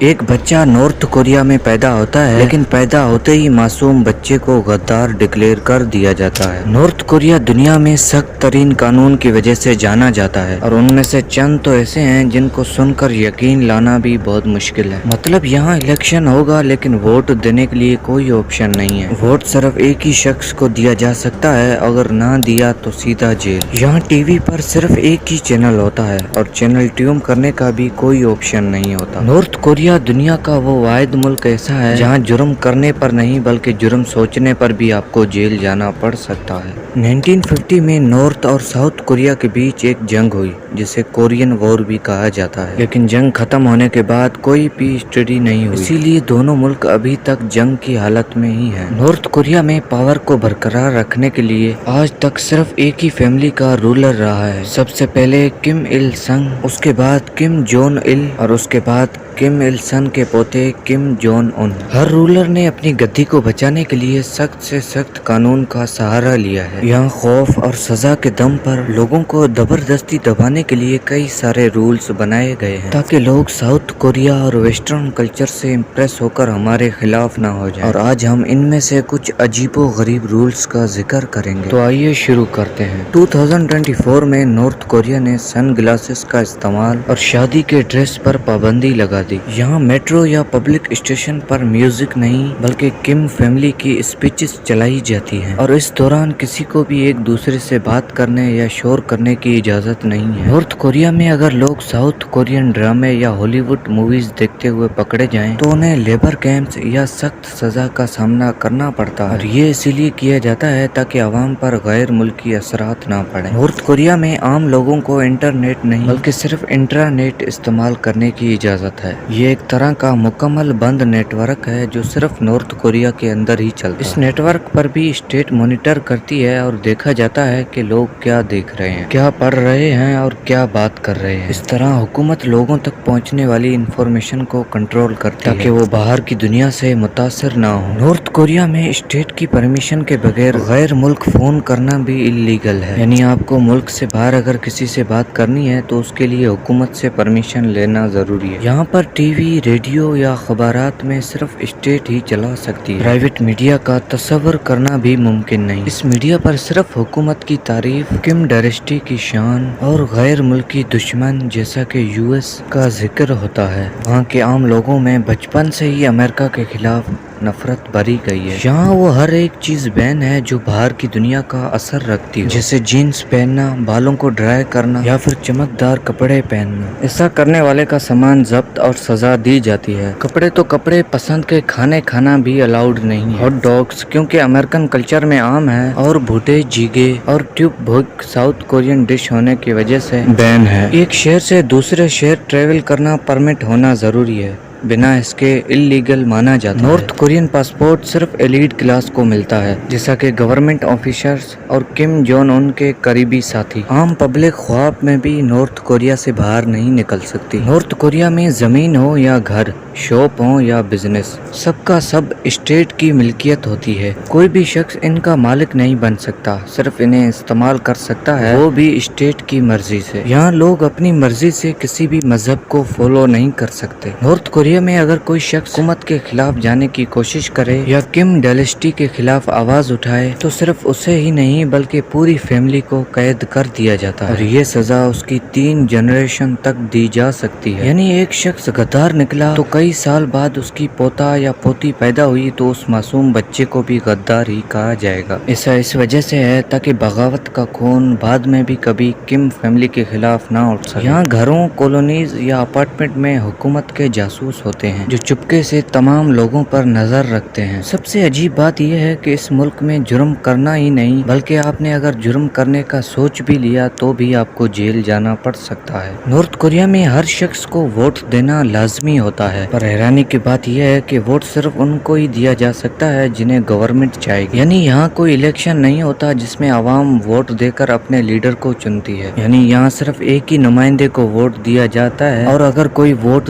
ایک بچہ north Korea میں پیدا ہوتا ہے، لیکن پیدا ہوتے ہی معصوم بچے کو غدار ڈکلیئر کر دیا جاتا ہے۔ نارتھ کوریا دنیا میں سخت ترین قانون کی وجہ سے جانا جاتا ہے، اور ان میں سے چند تو ایسے ہیں جن کو سن کر یقین لانا بھی بہت مشکل ہے۔ مطلب یہاں الیکشن ہوگا لیکن ووٹ دینے کے لیے کوئی آپشن نہیں ہے۔ ووٹ صرف ایک ہی شخص کو دیا جا سکتا ہے، اگر نہ دیا تو سیدھا جیل۔ یہاں ٹی وی پر صرف ایک ہی چینل ہوتا ہے، اور چینل ٹیوم کرنے کا بھی کوئی آپشن نہیں ہوتا۔ نارتھ کوریا دنیا کا وہ واحد ملک ایسا ہے جہاں جرم کرنے پر نہیں بلکہ جرم سوچنے پر بھی آپ کو جیل جانا پڑ سکتا ہے۔ 1950 میں نارتھ اور ساؤتھ کوریا کے بیچ ایک جنگ ہوئی جسے کورین وار بھی کہا جاتا ہے، لیکن جنگ ختم ہونے کے بعد کوئی پیس ٹریٹی نہیں ہوئی، اسی لیے دونوں ملک ابھی تک جنگ کی حالت میں ہی ہیں۔ نارتھ کوریا میں پاور کو برقرار رکھنے کے لیے آج تک صرف ایک ہی فیملی کا رولر رہا ہے۔ سب سے پہلے کم il سنگ، اس کے بعد کم جون il، اور اس کے بعد کم il سن کے پوتے کم جون ان۔ ہر رولر نے اپنی گدی کو بچانے کے لیے سخت سے سخت قانون کا سہارا لیا ہے۔ یہاں خوف اور سزا کے دم پر لوگوں کو زبردستی دبانے کے لیے کئی سارے رولز بنائے گئے ہیں تاکہ لوگ ساؤتھ کوریا اور ویسٹرن کلچر سے امپریس ہو کر ہمارے خلاف نہ ہو جائیں۔ اور آج ہم ان میں سے کچھ عجیب و غریب رولز کا ذکر کریں گے، تو آئیے شروع کرتے ہیں۔ 2024 میں نارتھ کوریا نے سن گلاسز کا استعمال اور شادی کے ڈریس پر پابندی لگا دی۔ یہاں میٹرو یا پبلک اسٹیشن پر میوزک نہیں بلکہ کم فیملی کی اسپیچز چلائی جاتی ہیں، اور اس دوران کسی کو بھی ایک دوسرے سے بات کرنے یا شور کرنے کی اجازت نہیں ہے۔ نارتھ کوریا میں اگر لوگ ساؤتھ کورین ڈرامے یا ہالی ووڈ موویز دیکھتے ہوئے پکڑے جائیں تو انہیں لیبر کیمپس یا سخت سزا کا سامنا کرنا پڑتا ہے، اور یہ اسی لیے کیا جاتا ہے تاکہ عوام پر غیر ملکی اثرات نہ پڑیں۔ نارتھ کوریا میں عام لوگوں کو انٹرنیٹ نہیں بلکہ صرف انٹرانیٹ استعمال کرنے کی اجازت ہے۔ یہ ایک طرح کا مکمل بند نیٹ ورک ہے جو صرف نارتھ کوریا کے اندر ہی چلتا ہے۔ اس نیٹ ورک پر بھی اسٹیٹ مانیٹر کرتی ہے اور دیکھا جاتا ہے کہ لوگ کیا دیکھ رہے ہیں، کیا پڑھ رہے ہیں اور کیا بات کر رہے ہیں۔ اس طرح حکومت لوگوں تک پہنچنے والی انفارمیشن کو کنٹرول کرتی ہے تاکہ وہ باہر کی دنیا سے متاثر نہ ہو۔ نارتھ کوریا میں اسٹیٹ کی پرمیشن کے بغیر غیر ملک فون کرنا بھی اللیگل ہے، یعنی آپ کو ملک سے باہر اگر کسی سے بات کرنی ہے تو اس کے لیے حکومت سے پرمیشن لینا ضروری ہے۔ یہاں پر ٹی وی، ریڈیو یا اخبارات میں صرف اسٹیٹ ہی چلا سکتی ہے، پرائیویٹ میڈیا کا تصور کرنا بھی ممکن نہیں۔ اس میڈیا پر صرف حکومت کی تعریف، کم ڈائنیسٹی کی شان اور غیر ملکی دشمن جیسا کہ US کا ذکر ہوتا ہے۔ وہاں کے عام لوگوں میں بچپن سے ہی امریکہ کے خلاف نفرت بھری گئی ہے۔ یہاں وہ ہر ایک چیز بین ہے جو باہر کی دنیا کا اثر رکھتی ہو، جیسے جینز پہننا، بالوں کو ڈرائی کرنا یا پھر چمکدار کپڑے پہننا۔ ایسا کرنے والے کا سامان ضبط اور سزا دی جاتی ہے۔ کپڑے تو کپڑے، پسند کے کھانے کھانا بھی الاؤڈ نہیں ہے۔ ہاٹ ڈاگس کیونکہ امریکن کلچر میں عام ہے، اور بھٹے جیگے اور ٹیوب بھوک ساؤتھ کورین ڈش ہونے کی وجہ سے بین ہے۔ ایک شہر سے دوسرے شہر ٹریول کرنا پرمٹ ہونا ضروری ہے، بنا اس کے اللیگل مانا جاتا ہے۔ نارتھ کورین پاسپورٹ صرف ایلیٹ کلاس کو ملتا ہے، جیسا کہ گورنمنٹ آفیسرز اور کم جون ان کے قریبی ساتھی۔ عام پبلک خواب میں بھی نارتھ کوریا سے باہر نہیں نکل سکتی۔ نارتھ کوریا میں زمین ہو یا گھر، شاپ ہو یا بزنس، سب کا سب اسٹیٹ کی ملکیت ہوتی ہے۔ کوئی بھی شخص ان کا مالک نہیں بن سکتا، صرف انہیں استعمال کر سکتا ہے، وہ بھی اسٹیٹ کی مرضی سے۔ یہاں لوگ اپنی مرضی سے کسی بھی مذہب کو فالو نہیں کر سکتے۔ نارتھ کوریا میں اگر کوئی شخص حکومت کے خلاف جانے کی کوشش کرے یا کم ڈائنیسٹی کے خلاف آواز اٹھائے تو صرف اسے ہی نہیں بلکہ پوری فیملی کو قید کر دیا جاتا ہے، اور یہ سزا اس کی 3 جنریشن تک دی جا سکتی ہے۔ یعنی ایک شخص غدار نکلا تو کئی سال بعد اس کی پوتا یا پوتی پیدا ہوئی تو اس معصوم بچے کو بھی غدار ہی کہا جائے گا۔ ایسا اس وجہ سے ہے تاکہ بغاوت کا خون بعد میں بھی کبھی کم فیملی کے خلاف نہ اٹھ سکے۔ یہاں گھروں، کالونیز یا اپارٹمنٹ میں حکومت کے جاسوس ہوتے ہیں جو چپکے سے تمام لوگوں پر نظر رکھتے ہیں۔ سب سے عجیب بات یہ ہے کہ اس ملک میں جرم کرنا ہی نہیں بلکہ آپ نے اگر جرم کرنے کا سوچ بھی لیا تو بھی آپ کو جیل جانا پڑ سکتا ہے۔ نارتھ کوریا میں ہر شخص کو ووٹ دینا لازمی ہوتا ہے، پر حیرانی کی بات یہ ہے کہ ووٹ صرف ان کو ہی دیا جا سکتا ہے جنہیں گورنمنٹ چاہے گی۔ یعنی یہاں کوئی الیکشن نہیں ہوتا جس میں عوام ووٹ دے کر اپنے لیڈر کو چنتی ہے، یعنی یہاں صرف ایک ہی نمائندے کو ووٹ دیا جاتا ہے، اور اگر کوئی ووٹ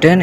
10